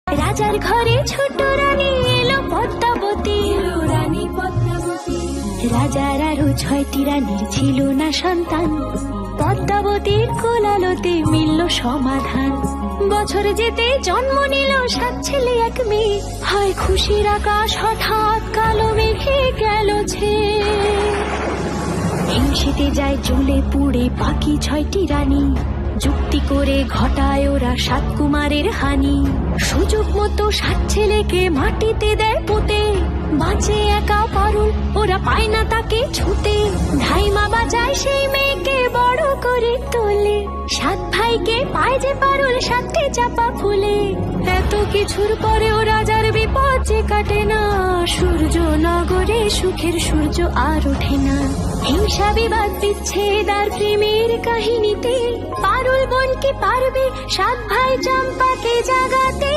রাজার ঘরে ছোট রানী এলো পদ্মাবতী, রাজার আরো 6টি রানীর ছিল না সন্তান, পদ্মাবতীর কোলালোতে মিলল সমাধান। বছর যেতে জন্ম নিল 7 ছেলে 1 মেয়ে, হয় খুশির আকাশ হঠাৎ কালো মেঘে গেল ছেয়ে। হিংসেতে যায় জ্বলে পুড়ে বাকি 6টি রানী, যুক্তি করে ঘটায় ওরা 7 কুমারের হানি। সুযোগ মতো 7 ছেলেকে মাটিতে দেয় পুঁতে, বাঁচে একা পারুল, ওরা পায় না তাকে ছুতে। ধাইমা বাজায় সেই মেয়েকে বড় করে তোলে, 7 ভাইকে পায় যে পারুল 7টি চাপা ফুলে। এত কিছুর পরেও রাজার বিপদ যে কাটে না, সূর্য নগরে সুখের সূর্য আর ওঠে না। হিংসা বিবাদ বিচ্ছেদ আর প্রেমের কাহিনীতে পারুল বোন কি পারবে 7 ভাই চম্পাকে জাগাতে।